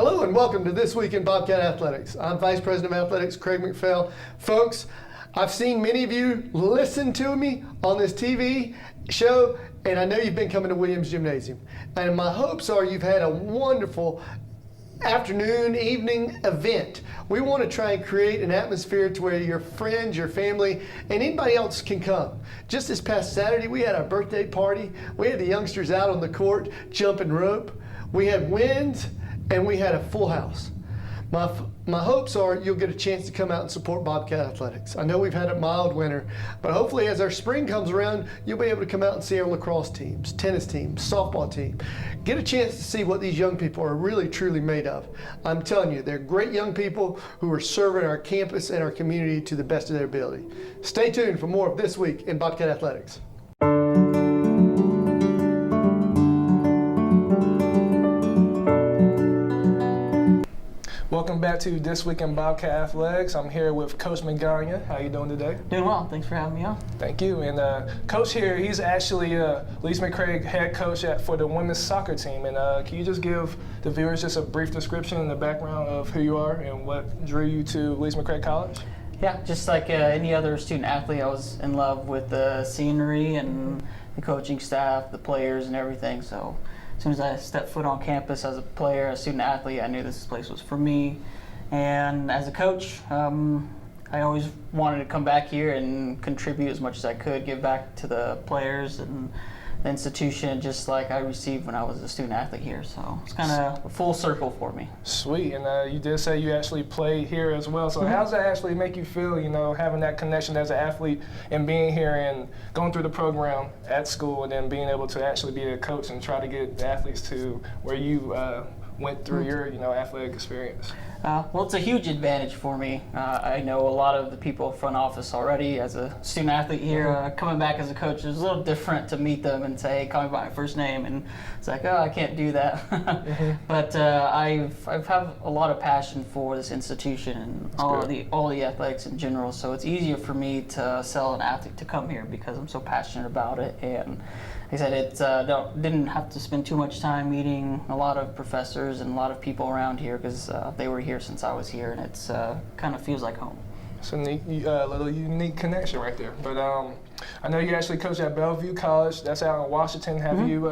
Hello and welcome to This Week in Bobcat Athletics. I'm Vice President of Athletics, Craig McPhail. Folks, I've seen many of you listen to me on this TV show, and I know you've been coming to Williams Gymnasium. And my hopes are you've had a wonderful afternoon, evening event. We want to try and create an atmosphere to where your friends, your family, and anybody else can come. Just this past Saturday, we had our birthday party. We had the youngsters out on the court jumping rope. We had wins, and we had a full house. My hopes are you'll get a chance to come out and support Bobcat Athletics. I know we've had a mild winter, but hopefully as our spring comes around, you'll be able to come out and see our lacrosse teams, tennis teams, softball team. Get a chance to see what these young people are really, truly made of. I'm telling you, they're great young people who are serving our campus and our community to the best of their ability. Stay tuned for more of This Week in Bobcat Athletics. Welcome back to This Week in Bobcat Athletics. I'm here with Coach Magana. How you doing today? Doing well. Thanks for having me on. Thank you. And Coach here, he's actually Lise McRae head coach for the women's soccer team. And can you just give the viewers just a brief description and the background of who you are and what drew you to Lise McRae College? Yeah, just like any other student athlete, I was in love with the scenery and the coaching staff, the players and everything. So as soon as I stepped foot on campus as a player, a student athlete, I knew this place was for me. And as a coach, I always wanted to come back here and contribute as much as I could, give back to the players and the institution, just like I received when I was a student athlete here. So it's kind of a full circle for me. Sweet. And you did say you actually played here as well. So how does that actually make you feel, you know, having that connection as an athlete and being here and going through the program at school and then being able to actually be a coach and try to get the athletes to where you went through your, you know, athletic experience? Well, it's a huge advantage for me. I know a lot of the people front office already. As a student athlete here, coming back as a coach, it's a little different to meet them and say, hey, call me by my first name. And it's like, oh, I can't do that. But I've have a lot of passion for this institution and all the athletics in general. So it's easier for me to sell an athlete to come here because I'm so passionate about it. And like I said, didn't have to spend too much time meeting a lot of professors and a lot of people around here because they were here since I was here, and it's kind of feels like home. It's a neat, little unique connection right there. But I know you actually coach at Bellevue College. That's out in Washington. Have you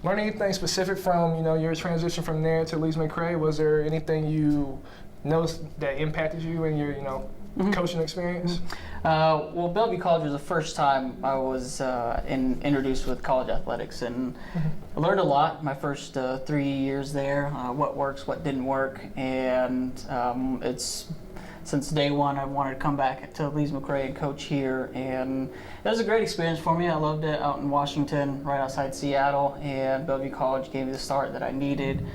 learned anything specific from, you know, your transition from there to Lise McRae? Was there anything you noticed that impacted you in your, you know, coaching experience? Well, Bellevue College was the first time I was introduced with college athletics, and I learned a lot my first 3 years there, what works, what didn't work, and it's since day one I wanted to come back to Lise McRae and coach here, and it was a great experience for me. I loved it out in Washington, right outside Seattle, and Bellevue College gave me the start that I needed.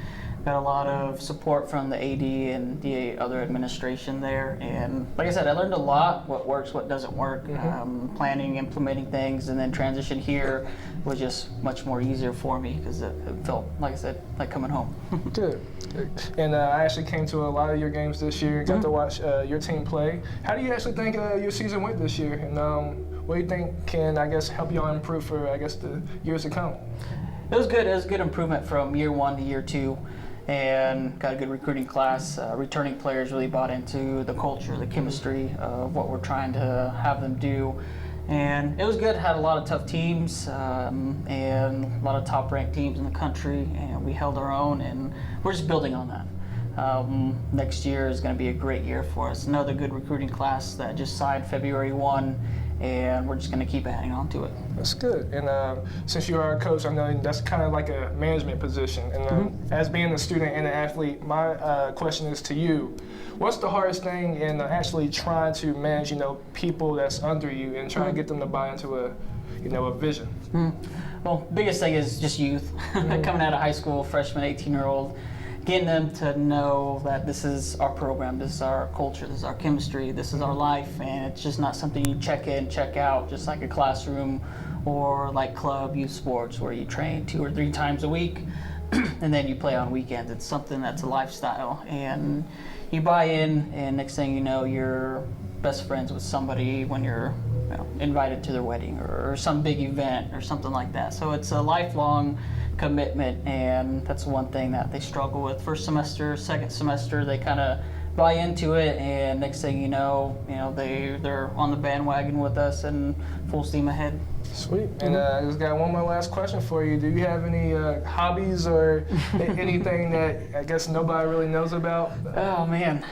Got a lot of support from the AD and the other administration there, and like I said, I learned a lot, what works, what doesn't work, planning, implementing things, and then transition here was just much more easier for me because it felt, like I said, like coming home. Good. And I actually came to a lot of your games this year, got to watch your team play. How do you actually think your season went this year, and what do you think can, I guess, help y'all improve for, I guess, the years to come? It was good. It was a good improvement from year one to year two. And got a good recruiting class. Returning players really bought into the culture, the chemistry of what we're trying to have them do. And it was good. Had a lot of tough teams and a lot of top-ranked teams in the country, and we held our own, and we're just building on that. Next year is going to be a great year for us. Another good recruiting class that just signed February 1, and we're just going to keep adding on to it. That's good. And since you are a coach, I know that's kind of like a management position. And as being a student and an athlete, my question is to you: what's the hardest thing in actually trying to manage, you know, people that's under you and trying to get them to buy into a, you know, a vision? Well, biggest thing is just youth. Coming out of high school, freshman, 18-year-old. Getting them to know that this is our program, this is our culture, this is our chemistry, this is our life, and it's just not something you check in, check out, just like a classroom or like club youth sports where you train 2 or 3 times a week and then you play on weekends. It's something that's a lifestyle, and you buy in, and next thing you know, you're best friends with somebody when you're invited to their wedding or some big event or something like that. So it's a lifelong commitment, and that's one thing that they struggle with. First semester, second semester, they kind of buy into it, and next thing you know, they're on the bandwagon with us and full steam ahead. Sweet. And I just got one more last question for you. Do you have any hobbies or anything that I guess nobody really knows about? Oh man,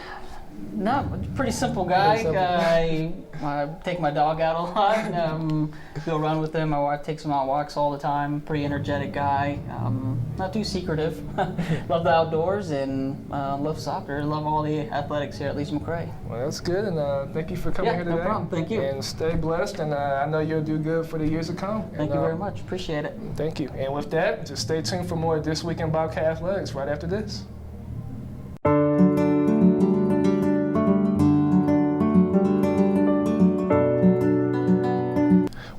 no, pretty simple guy. I take my dog out a lot. Go run with him. My wife takes him on walks all the time. Pretty energetic guy. Not too secretive. Love the outdoors and love soccer. Love all the athletics here at Leeds McRae. Well, that's good, and thank you for coming here today. No problem. Thank you. And stay blessed, and I know you'll do good for the years to come. Thank you very much. Appreciate it. Thank you. And with that, just stay tuned for more This Week in Bobcat Athletics right after this.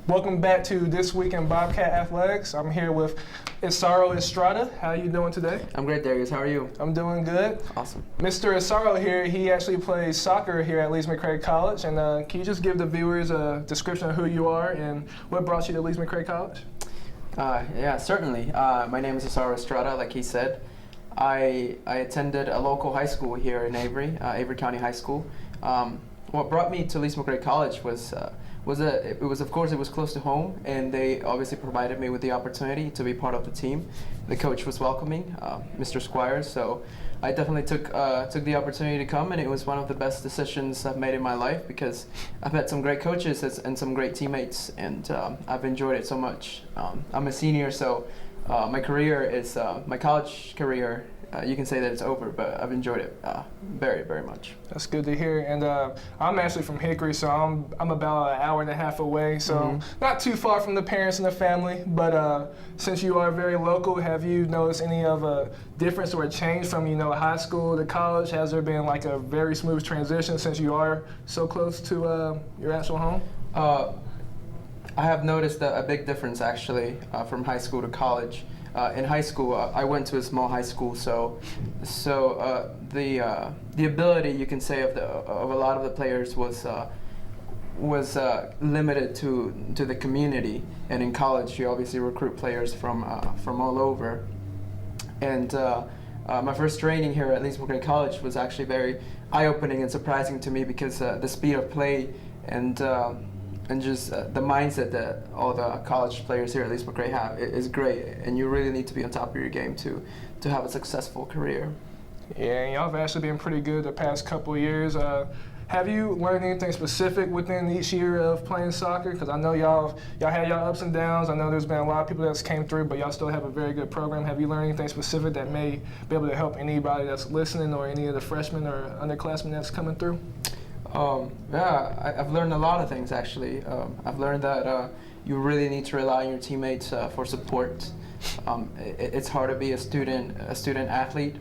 Welcome back to This Week in Bobcat Athletics. I'm here with Rafar Estrada. How are you doing today? I'm great, Darius. How are you? I'm doing good. Awesome. Mr. Rafar here, he actually plays soccer here at Leeds McRae College. And can you just give the viewers a description of who you are and what brought you to Leeds McRae College? Yeah, certainly. My name is Rafar Estrada, like he said. I attended a local high school here in Avery County High School. What brought me to Leeds McRae College was close to home, and they obviously provided me with the opportunity to be part of the team. The coach was welcoming, Mr. Squires, so I definitely took the opportunity to come, and it was one of the best decisions I've made in my life because I've had some great coaches and some great teammates, and I've enjoyed it so much. I'm a senior, so my college career. You can say that it's over, but I've enjoyed it very, very much. That's good to hear. And I'm actually from Hickory, so I'm about an hour and a half away, so not too far from the parents and the family. But since you are very local, have you noticed any of a difference or a change from high school to college? Has there been like a very smooth transition since you are so close to your actual home? I have noticed a big difference actually from high school to college. In high school, I went to a small high school, so the ability, you can say, of a lot of the players was limited to the community. And in college, you obviously recruit players from all over. And my first training here at Leeds McRae College was actually very eye-opening and surprising to me because the speed of play and just the mindset that all the college players here at Leeds McRae have is great, and you really need to be on top of your game to have a successful career. Yeah, and y'all have actually been pretty good the past couple of years. Have you learned anything specific within each year of playing soccer? Because I know y'all had y'all ups and downs. I know there's been a lot of people that's came through, but y'all still have a very good program. Have you learned anything specific that may be able to help anybody that's listening or any of the freshmen or underclassmen that's coming through? Yeah, I've learned a lot of things actually. I've learned that you really need to rely on your teammates for support. It's hard to be a student athlete.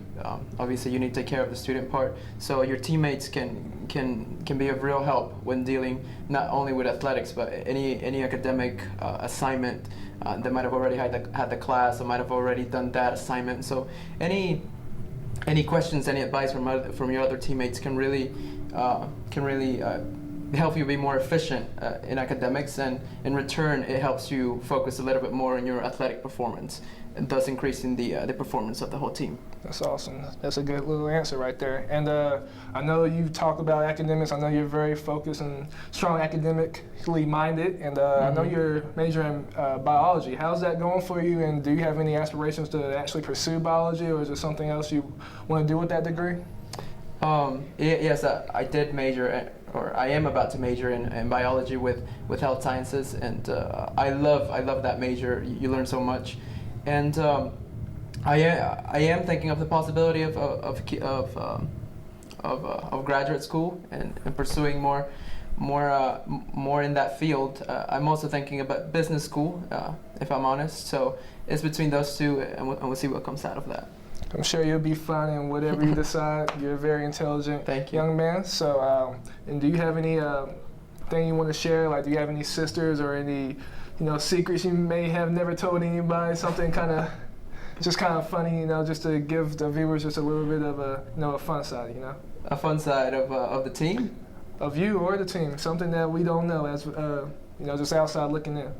Obviously, you need to take care of the student part. So your teammates can be of real help when dealing not only with athletics but any academic assignment. They might have already had the class, or might have already done that assignment. So any questions, any advice from your other teammates can really help you be more efficient in academics, and in return it helps you focus a little bit more on your athletic performance, and thus increasing the performance of the whole team. That's awesome. That's a good little answer right there. And I know you talk about academics. I know you're very focused and strong academically minded, and I know you're majoring in biology. How's that going for you, and do you have any aspirations to actually pursue biology, or is there something else you want to do with that degree? Yes, I did major, or I am about to major in biology with health sciences, and I love that major. You learn so much, and I am thinking of the possibility of graduate school and pursuing more in that field. I'm also thinking about business school, if I'm honest. So it's between those two, and we'll see what comes out of that. I'm sure you'll be fine in whatever you decide. You're a very intelligent young man. So, and do you have any thing you want to share? Like, do you have any sisters or any, secrets you may have never told anybody? Something kind of funny, just to give the viewers just a little bit of a fun side, A fun side of the team? Of you or the team. Something that we don't know as, just outside looking in.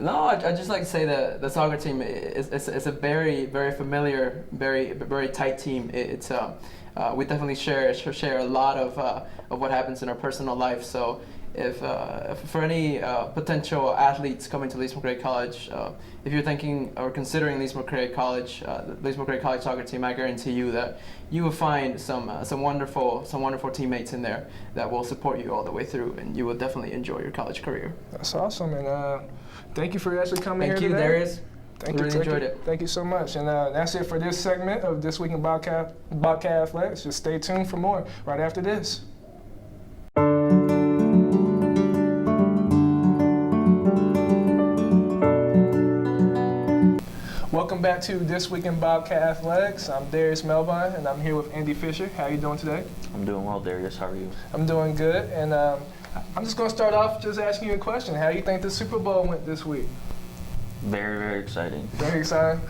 No, I just like to say that the soccer team is a very, very familiar, very tight team. We definitely share a lot of what happens in our personal life. So if for any potential athletes coming to Lees McRae College, if you're thinking or considering Lees McRae College, the Lees McRae College soccer team, I guarantee you that you will find some wonderful teammates in there that will support you all the way through, and you will definitely enjoy your college career. That's awesome, and thank you for actually coming Thank here you, today. Darius. Thank Really enjoyed it. Thank you so much. And that's it for this segment of This Week in Bobcat Athletics. Just stay tuned for more right after this. Welcome back to This Week in Bobcat Athletics. I'm Darius Melvine, and I'm here with Andy Fisher. How are you doing today? I'm doing well, Darius. How are you? I'm doing good, and I'm just going to start off just asking you a question. How do you think the Super Bowl went this week? Very, very exciting. Very exciting.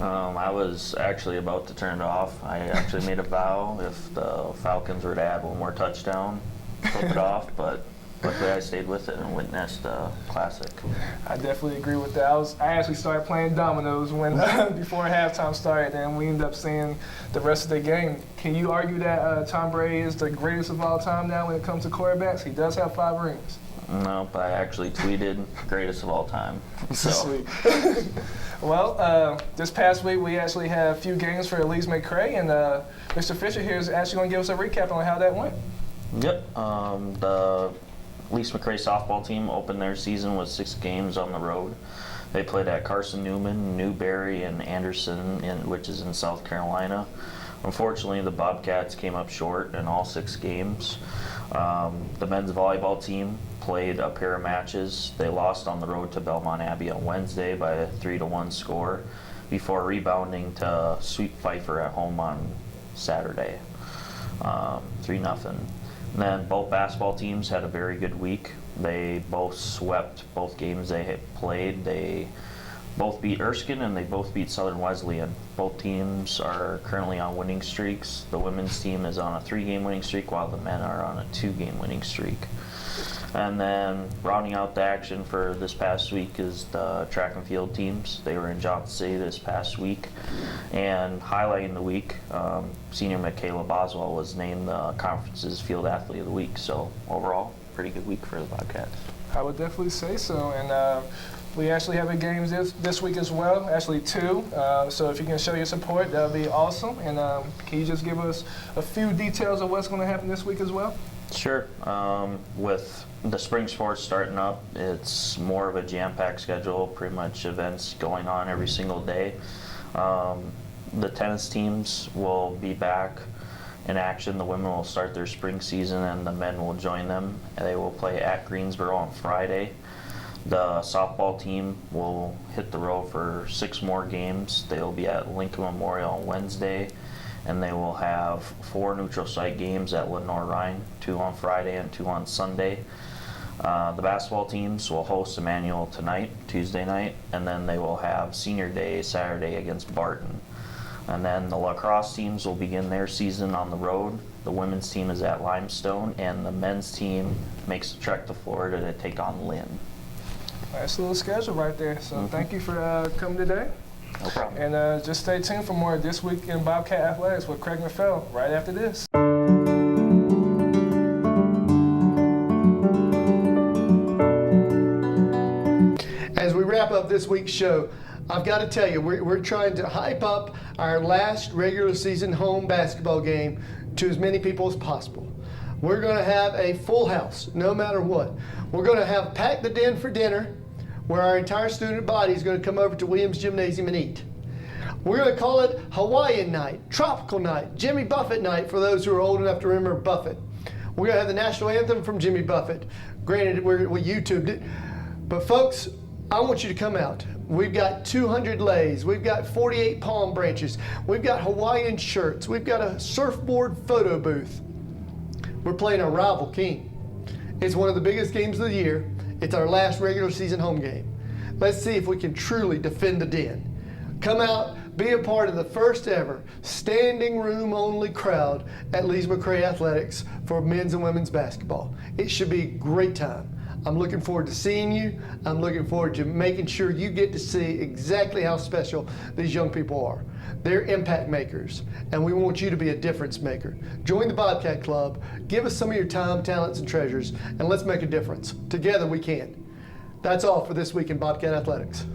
I was actually about to turn it off. I actually made a vow if the Falcons were to add one more touchdown, flip it off, but luckily I stayed with it and witnessed the classic. I definitely agree with that. I actually started playing dominoes when before halftime started, and we ended up seeing the rest of the game. Can you argue that Tom Brady is the greatest of all time now when it comes to quarterbacks? He does have 5 rings. Nope, I actually tweeted greatest of all time. So. Sweet. Well, this past week we actually had a few games for Lees McRae, and Mr. Fisher here is actually going to give us a recap on how that went. Yep, the Lees McRae softball team opened their season with 6 games on the road. They played at Carson Newman, Newberry, and Anderson, which is in South Carolina. Unfortunately, the Bobcats came up short in all 6 games. The men's volleyball team played a pair of matches. They lost on the road to Belmont Abbey on Wednesday by a 3-1 score before rebounding to sweep Pfeiffer at home on Saturday, 3-0. And then both basketball teams had a very good week. They both swept both games they had played. They both beat Erskine and they both beat Southern Wesleyan. Both teams are currently on winning streaks. The women's team is on a 3-game winning streak while the men are on a 2-game winning streak. And then rounding out the action for this past week is the track and field teams. They were in Johnson City this past week. And highlighting the week, senior Michaela Boswell was named the conference's field athlete of the week. So overall, pretty good week for the Bobcats. I would definitely say so. And we actually have a game this week as well, actually 2. So if you can show your support, that would be awesome. And can you just give us a few details of what's going to happen this week as well? Sure. With the spring sports starting up, it's more of a jam-packed schedule, pretty much events going on every single day. The tennis teams will be back in action. The women will start their spring season and the men will join them. They will play at Greensboro on Friday. The softball team will hit the road for 6 more games. They'll be at Lincoln Memorial on Wednesday, and they will have 4 neutral site games at Lenore-Rhine, 2 on Friday and 2 on Sunday. The basketball teams will host Emmanuel tonight, Tuesday night, and then they will have senior day Saturday against Barton. And then the lacrosse teams will begin their season on the road. The women's team is at Limestone, and the men's team makes the trek to Florida to take on Lynn. Nice little schedule right there. So thank you for coming today. No problem. And just stay tuned for more This Week in Bobcat Athletics with Craig McPhail right after this. As we wrap up this week's show, I've got to tell you, we're trying to hype up our last regular season home basketball game to as many people as possible. We're going to have a full house, no matter what. We're going to have Pack the Den for dinner, where our entire student body is going to come over to Williams Gymnasium and eat. We're going to call it Hawaiian night, tropical night, Jimmy Buffett night for those who are old enough to remember Buffett. We're going to have the national anthem from Jimmy Buffett. Granted, we YouTubed it. But folks, I want you to come out. We've got 200 leis. We've got 48 palm branches. We've got Hawaiian shirts. We've got a surfboard photo booth. We're playing our rival King. It's one of the biggest games of the year. It's our last regular season home game. Let's see if we can truly defend the Den. Come out, be a part of the first ever standing room only crowd at Lees McRae Athletics for men's and women's basketball. It should be a great time. I'm looking forward to seeing you. I'm looking forward to making sure you get to see exactly how special these young people are. They're impact makers, and we want you to be a difference maker. Join the Bobcat Club, give us some of your time, talents, and treasures, and let's make a difference. Together we can. That's all for this week in Bobcat Athletics.